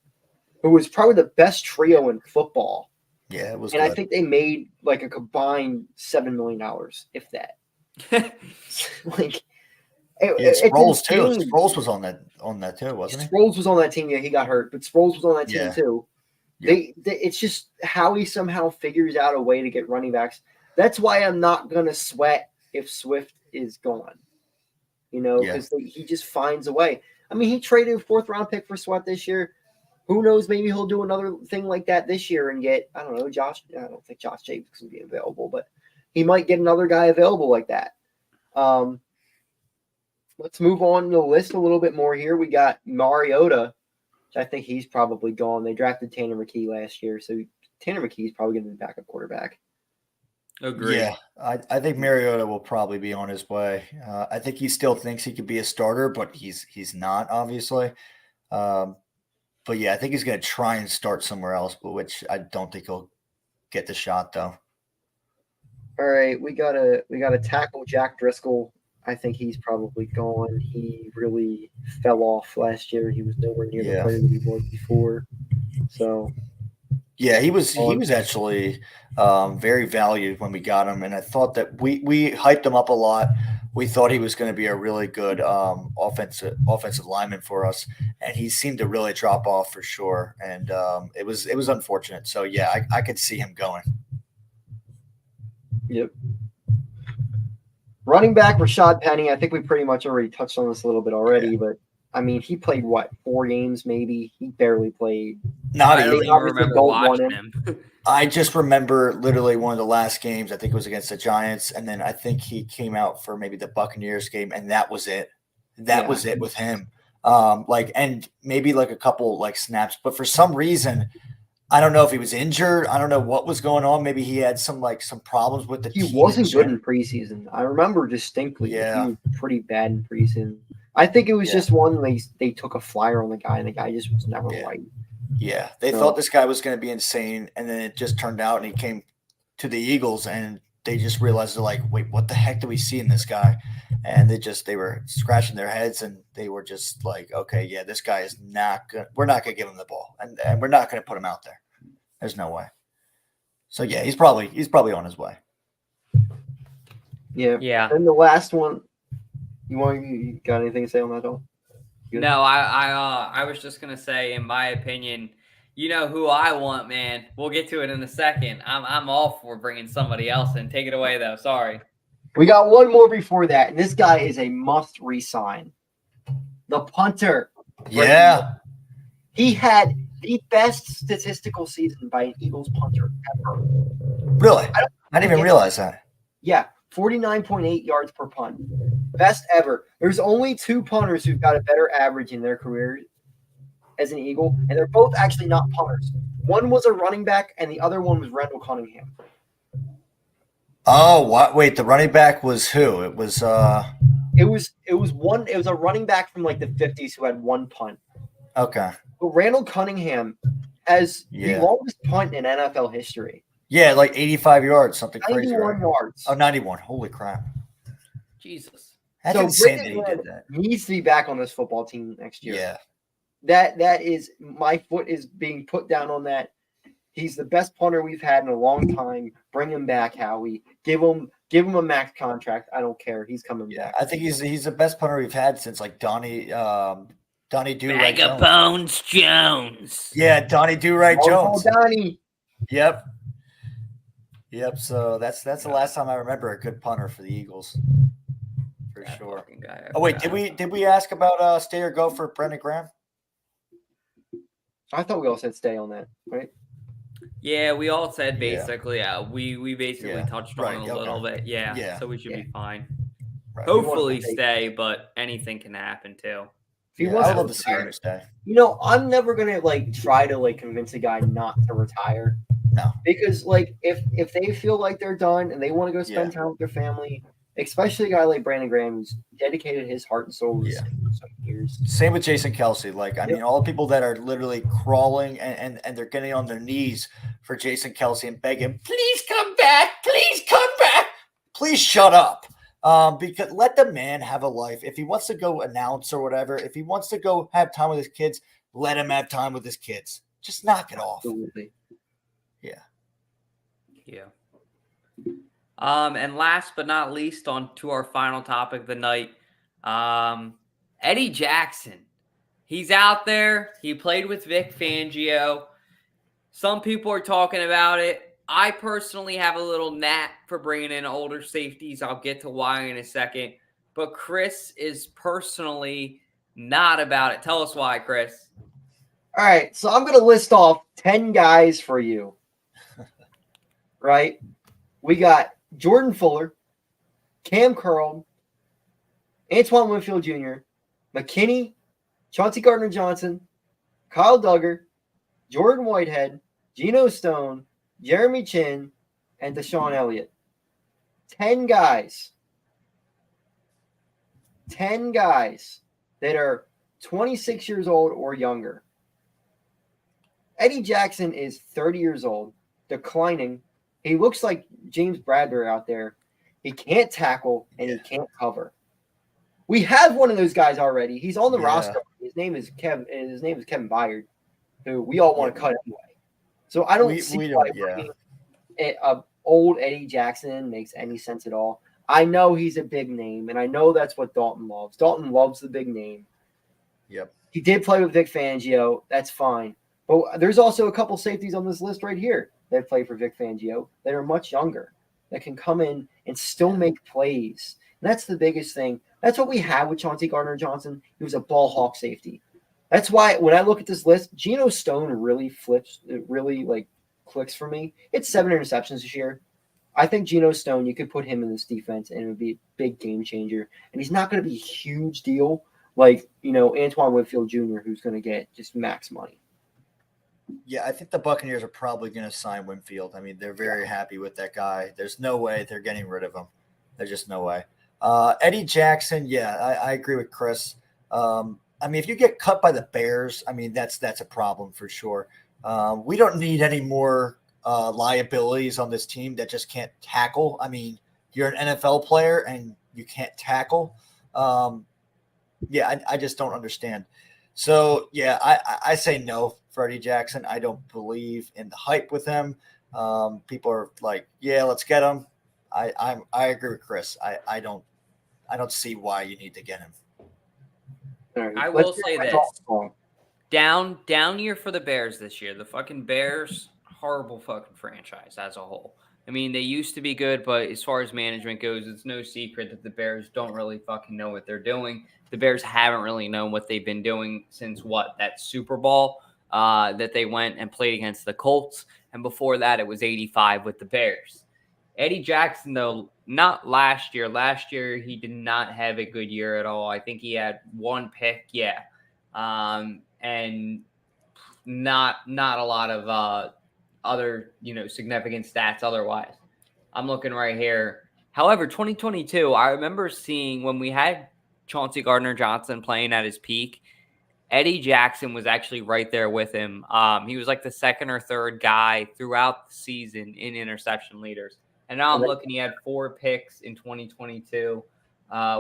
who was probably the best trio in football. Yeah, it was. And good. I think they made like a combined $7 million, if that. Like Yeah, it's Sproles too. insane. Sproles was on that too, wasn't he? Sproles was on that team. Yeah, he got hurt, but Sproles was on that team Yeah. too. Yep. It's just how he somehow figures out a way to get running backs. That's why I'm not gonna sweat if Swift is gone. Because he just finds a way. I mean, he traded a 4th-round pick for Sweat this year. Who knows? Maybe he'll do another thing like that this year and get, I don't know, Josh. I don't think Josh Jacobs can be available, but he might get another guy available like that. Let's move on the list a little bit more here. We got Mariota, which I think he's probably gone. They drafted Tanner McKee last year, so Tanner McKee is probably going to be backup quarterback. Agreed. Yeah, I think Mariota will probably be on his way. I think he still thinks he could be a starter, but he's not, obviously. But yeah, I think he's going to try and start somewhere else, but which I don't think he'll get the shot though. All right, we gotta tackle Jack Driscoll. I think he's probably gone. He really fell off last year. He was nowhere near the player that he was before. So yeah, he was actually very valued when we got him, and I thought that we hyped him up a lot. We thought he was going to be a really good offensive lineman for us, and he seemed to really drop off for sure. And it was unfortunate. So yeah, I could see him going. Yep. Running back Rashad Penny. I think we pretty much already touched on this a little bit already, but I mean, he played 4 games maybe. He barely played. I don't even remember watching him. I just remember literally one of the last games. I think it was against the Giants, and then I think he came out for maybe the Buccaneers game, and that was it. That was it with him. And maybe like a couple snaps, but for some reason, I don't know if he was injured. I don't know what was going on. Maybe he had some problems with the team. He wasn't good in preseason. I remember distinctly. Yeah, he was pretty bad in preseason. I think it was just one they took a flyer on the guy, and the guy just was never right. Yeah, they thought this guy was going to be insane, and then it just turned out, and he came to the Eagles, and they just realized they're like, wait, what the heck do we see in this guy? And they were scratching their heads, and they were just like, okay, yeah, this guy is not good. We're not going to give him the ball, and we're not going to put him out there. There's no way. So yeah, he's probably on his way. Yeah. And the last one, you got anything to say on that, Dalt? No, I was just gonna say, in my opinion, you know who I want, man. We'll get to it in a second. I'm all for bringing somebody else in. Take it away, though. Sorry. We got one more before that, and this guy is a must resign. The punter. Yeah. He had the best statistical season by an Eagles punter ever. Really? I didn't even realize that. Yeah, 49.8 yards per punt. Best ever. There's only 2 punters who've got a better average in their career as an Eagle, and they're both actually not punters. One was a running back, and the other one was Randall Cunningham. Oh, what? Wait, the running back was who? It was It was a running back from the 50s who had 1 punt. Okay. But Randall Cunningham has the longest punt in NFL history. Yeah, 85 yards, something crazy. 91 yards. Oh, 91. Holy crap. Jesus. That's insane that he did that. Needs to be back on this football team next year. Yeah. That is, my foot is being put down on that. He's the best punter we've had in a long time. Bring him back, Howie. Give him a max contract. I don't care. He's coming back. I think he's the best punter we've had since Donnie Do-Right Jones. Bones Jones. Yeah, Donnie Do-Right Jones. Donnie. Yep. So that's the last time I remember a good punter for the Eagles. For sure. Oh wait, did we ask about stay or go for Brendan Graham? I thought we all said stay on that, right? Yeah, we all said basically. We basically touched on it a little bit. Yeah. So we should be fine. Right. Hopefully stay, but anything can happen too. If he wants I love to see him stay. I'm never gonna try to convince a guy not to retire. No, because if they feel like they're done and they want to go spend time with their family, especially a guy like Brandon Graham who's dedicated his heart and soul to some years. Same with Jason Kelsey. I mean, all the people that are literally crawling and they're getting on their knees for Jason Kelsey and begging, please come back, please shut up. Because let the man have a life. If he wants to go announce or whatever, if he wants to go have time with his kids, let him have time with his kids. Just knock it off. Absolutely. Yeah. And last but not least, on to our final topic of the night, Eddie Jackson. He's out there. He played with Vic Fangio. Some people are talking about it. I personally have a little knack for bringing in older safeties. I'll get to why in a second. But Chris is personally not about it. Tell us why, Chris. All right, so I'm going to list off 10 guys for you. Right? We got Jordan Fuller, Cam Curl, Antoine Winfield Jr., McKinney, Chauncey Gardner-Johnson, Kyle Duggar, Jordan Whitehead, Geno Stone, Jeremy Chin, and Deshaun Elliott. 10 guys. 10 guys that are 26 years old or younger. Eddie Jackson is 30 years old, declining. He looks like James Bradbury out there. He can't tackle and he can't cover. We have one of those guys already. He's on the roster. His name is Kevin Byard, who we all want to cut anyway. So I don't see why old Eddie Jackson makes any sense at all. I know he's a big name, and I know that's what Dalton loves. Dalton loves the big name. Yep. He did play with Vic Fangio. That's fine. But there's also a couple safeties on this list right here that play for Vic Fangio that are much younger, that can come in and still make plays. And that's the biggest thing. That's what we had with Chauncey Gardner-Johnson. He was a ball hawk safety. That's why when I look at this list, Geno Stone really flips. It really clicks for me. It's 7 interceptions this year. I think Geno Stone, you could put him in this defense and it would be a big game changer. And he's not going to be a huge deal like, Antoine Winfield Jr., who's going to get just max money. Yeah, I think the Buccaneers are probably going to sign Winfield. I mean, they're very happy with that guy. There's no way they're getting rid of him. There's just no way. Eddie Jackson, I agree with Chris. I mean, if you get cut by the Bears, I mean, that's a problem for sure. We don't need any more liabilities on this team that just can't tackle. I mean, you're an NFL player and you can't tackle. I just don't understand. So, I say no for Eddie Jackson. I don't believe in the hype with him. People are like, let's get him. I agree with Chris. I don't see why you need to get him. Right, I will say this. Down year for the Bears this year. The fucking Bears, horrible fucking franchise as a whole. I mean, they used to be good, but as far as management goes, it's no secret that the Bears don't really fucking know what they're doing. The Bears haven't really known what they've been doing since that Super Bowl that they went and played against the Colts. And before that, it was 85 with the Bears. Eddie Jackson, though, not last year. Last year, he did not have a good year at all. I think he had one pick, and not a lot of other, significant stats otherwise. I'm looking right here. However, 2022, I remember seeing when we had Chauncey Gardner-Johnson playing at his peak, Eddie Jackson was actually right there with him. He was like the second or third guy throughout the season in interception leaders. And now I'm looking, he had 4 picks in 2022,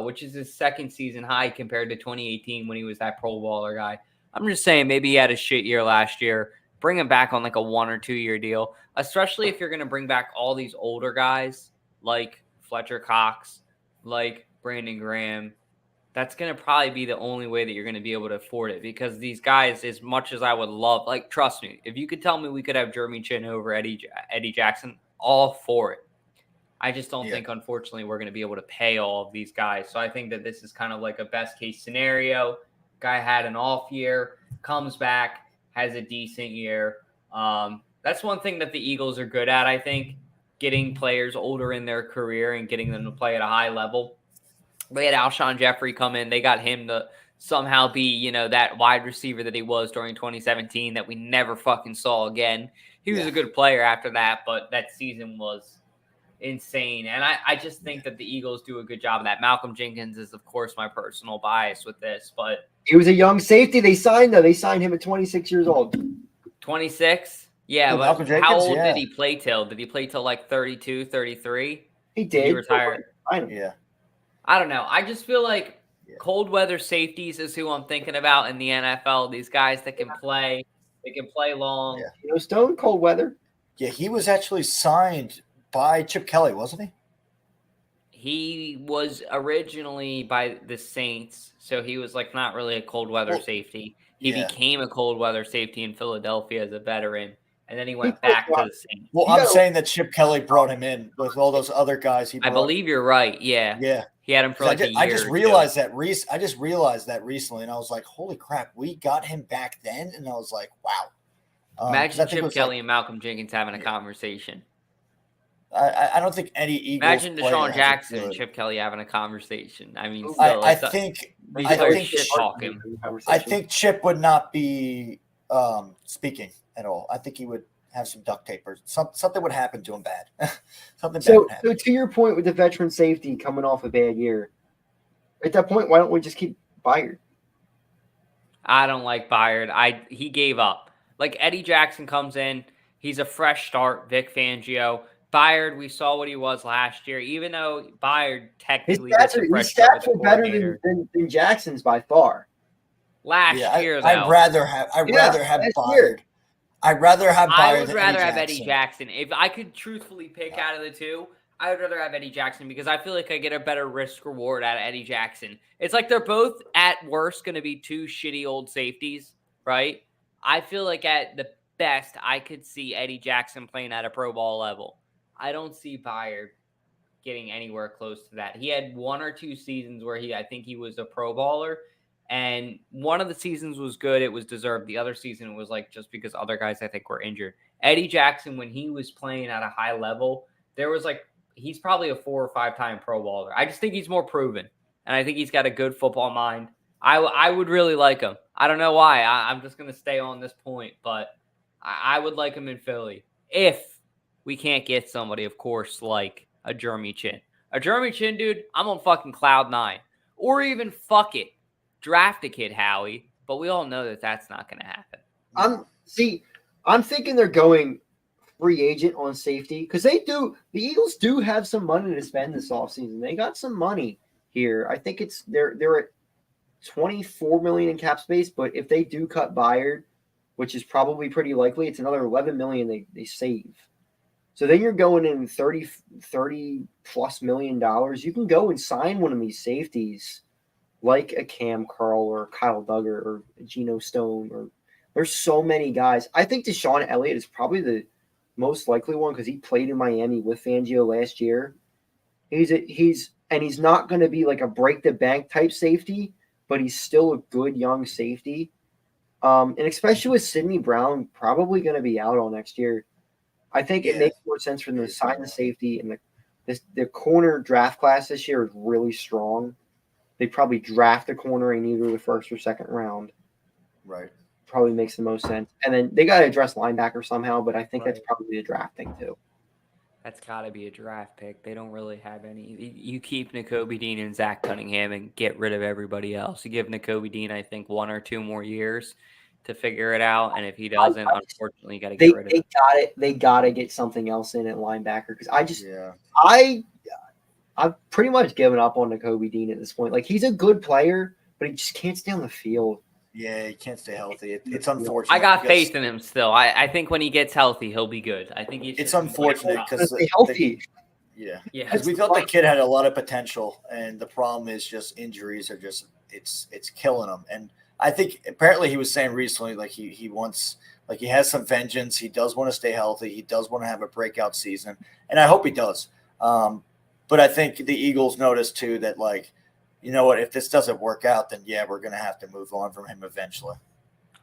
which is his second season high compared to 2018 when he was that Pro Bowler guy. I'm just saying maybe he had a shit year last year. Bring him back on like a 1 or 2 year deal, especially if you're going to bring back all these older guys like Fletcher Cox, like Brandon Graham. That's going to probably be the only way that you're going to be able to afford it, because these guys, as much as I would love, trust me, if you could tell me we could have Jeremy Chin over Eddie Jackson, all for it. I just don't think, unfortunately, we're going to be able to pay all of these guys. So I think that this is kind of like a best case scenario. Guy had an off year, comes back, has a decent year. That's one thing that the Eagles are good at, I think, getting players older in their career and getting them to play at a high level. They had Alshon Jeffrey come in. They got him to somehow be, that wide receiver that he was during 2017 that we never fucking saw again. He was a good player after that, but that season was insane. And I just think that the Eagles do a good job of that. Malcolm Jenkins is, of course, my personal bias with this, but he was a young safety. They signed him at 26 years old. 26? Yeah, but Jenkins, how old did he play till? Did he play till like 32, 33? He did. He retired. Yeah. I don't know. I just feel like cold weather safeties is who I'm thinking about in the NFL. These guys that can play. They can play long. Stone, cold weather. Yeah, he was actually signed by Chip Kelly, wasn't he? He was originally by the Saints, so he was like not really a cold weather safety. He became a cold weather safety in Philadelphia as a veteran, and then he went back to the Saints. Well, I'm saying that Chip Kelly brought him in with all those other guys he brought. I believe you're right. Yeah. Yeah. He had him for like a year. I just realized that recently, and I was like, holy crap, we got him back then? And I was like, wow. Imagine Chip Kelly and Malcolm Jenkins having a conversation. I don't think any Eagles. Imagine Deshaun Jackson and Chip Kelly having a conversation. I mean, I think Chip would not be speaking at all. I think he would have some duct tape or something would happen to him bad. Something bad would happen. So to your point with the veteran safety coming off a bad year, at that point, why don't we just keep Byard? I don't like Byard. He gave up. Like Eddie Jackson comes in, he's a fresh start. Vic Fangio. Byard, we saw what he was last year. Even though Byard technically his stats were better than Jackson's by far. Last year, though, I'd rather have Byard. I'd rather have Byard. I would rather have Eddie Jackson. If I could truthfully pick out of the two, I would rather have Eddie Jackson because I feel like I get a better risk reward out of Eddie Jackson. It's like they're both at worst going to be two shitty old safeties, right? I feel like at the best, I could see Eddie Jackson playing at a Pro Bowl level. I don't see Byard getting anywhere close to that. He had 1 or 2 seasons where I think he was a Pro Bowler, and one of the seasons was good. It was deserved. The other season was like just because other guys I think were injured. Eddie Jackson, when he was playing at a high level, there was like he's probably a 4 or 5 time Pro Bowler. I just think he's more proven, and I think he's got a good football mind. I would really like him. I don't know why. I'm just going to stay on this point, but I would like him in Philly if we can't get somebody, of course, like a Jeremy Chin. A Jeremy Chin, dude, I'm on fucking cloud 9. Or even, fuck it, draft a kid, Howie. But we all know that that's not going to happen. I'm thinking they're going free agent on safety because the Eagles do have some money to spend this offseason. They got some money here. I think they're at $24 million in cap space, but if they do cut Byard, which is probably pretty likely, it's another $11 million they save. So then you're going in $30 plus million. You can go and sign one of these safeties like a Cam Curl or Kyle Duggar or Geno Stone. Or there's so many guys. I think Deshaun Elliott is probably the most likely one because he played in Miami with Fangio last year. He's not going to be like a break the bank type safety, but he's still a good young safety. And especially with Sidney Brown probably going to be out all next year. I think it makes more sense for them to sign the safety, and the corner draft class this year is really strong. They probably draft a corner in either the first or second round. Right. Probably makes the most sense. And then they got to address linebacker somehow, but I think that's probably a draft thing too. That's got to be a draft pick. They don't really have any. You keep Nakobe Dean and Zach Cunningham and get rid of everybody else. You give Nakobe Dean, I think, 1 or 2 more years to figure it out, and if he doesn't, unfortunately, you got to get rid of it. They got to get something else in at linebacker because I've pretty much given up on Nakobe Dean at this point. Like he's a good player, but he just can't stay on the field. Yeah, he can't stay healthy. It's unfortunate. I got faith in him still. I think when he gets healthy, he'll be good. I think it's unfortunate because healthy. Yeah, because we thought the kid had a lot of potential, and the problem is just injuries are just it's killing him. And I think apparently he was saying recently like he wants like he has some vengeance. He does want to stay healthy. He does want to have a breakout season, and I hope he does. But I think the Eagles noticed too that like, you know what, if this doesn't work out, then yeah, we're gonna have to move on from him eventually.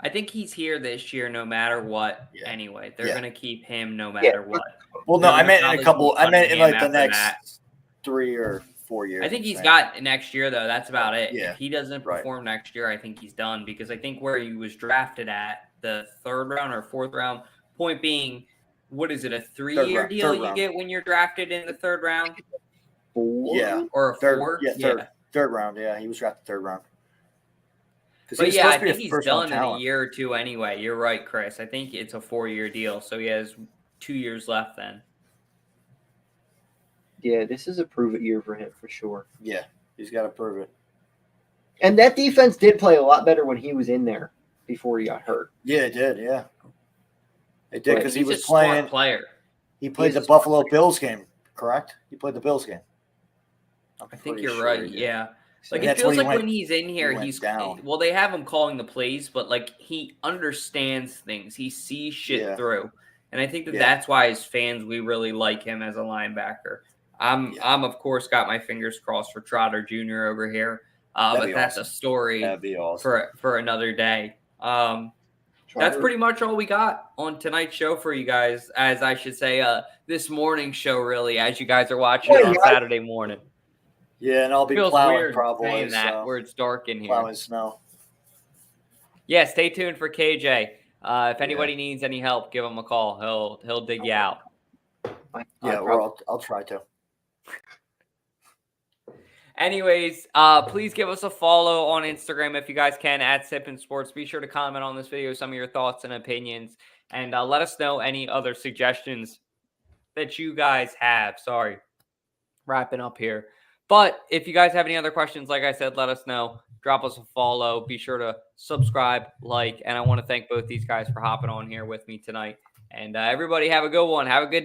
I think he's here this year no matter what. Yeah. Anyway, they're gonna keep him no matter what. Well, no, I meant in a couple. I meant in like the next 3 or 4 years. I think he's got next year though. That's about it. Yeah. If he doesn't perform next year, I think he's done because I think where he was drafted at the 3rd round or 4th round. Point being, what is it? A 3-year deal you get when you're drafted in the 3rd round? 4? Yeah, or a 4? Yeah, third round. Yeah, he was drafted 3rd round. But yeah, I think he's done in a year or 2 anyway. You're right, Chris. I think it's a 4-year deal, so he has 2 years left then. Yeah, this is a prove-it year for him for sure. Yeah, he's got to prove it. And that defense did play a lot better when he was in there before he got hurt. Yeah, it did. Yeah, it did because he was playing. Player. He played the Buffalo Bills game, correct? He played the Bills game. I think you're right. Yeah. Like, it That's feels when he like went- when he's in here, went he's down. well, they have him calling the plays, but like he understands things. He sees shit Yeah. through. And I think that Yeah. that's why as fans we really like him as a linebacker. I'm of course got my fingers crossed for Trotter Jr. over here. That'd But be that's awesome. a story That'd be awesome. for another day. That's Trotter- pretty much all we got on tonight's show for you guys, as I should say, this morning's show, really, as you guys are watching it on Saturday morning. Yeah, and I'll be Feels plowing weird probably. saying that So where it's dark in here. plowing snow. Yeah, stay tuned for KJ. If anybody needs any help, give him a call. He'll dig you out. Yeah, or I'll try to. Anyways, please give us a follow on Instagram if you guys can, at Sippin' Sports. Be sure to comment on this video some of your thoughts and opinions, and let us know any other suggestions that you guys have. Sorry, wrapping up here. But if you guys have any other questions, like I said, let us know. Drop us a follow. Be sure to subscribe, like, and I want to thank both these guys for hopping on here with me tonight. And everybody have a good one. Have a good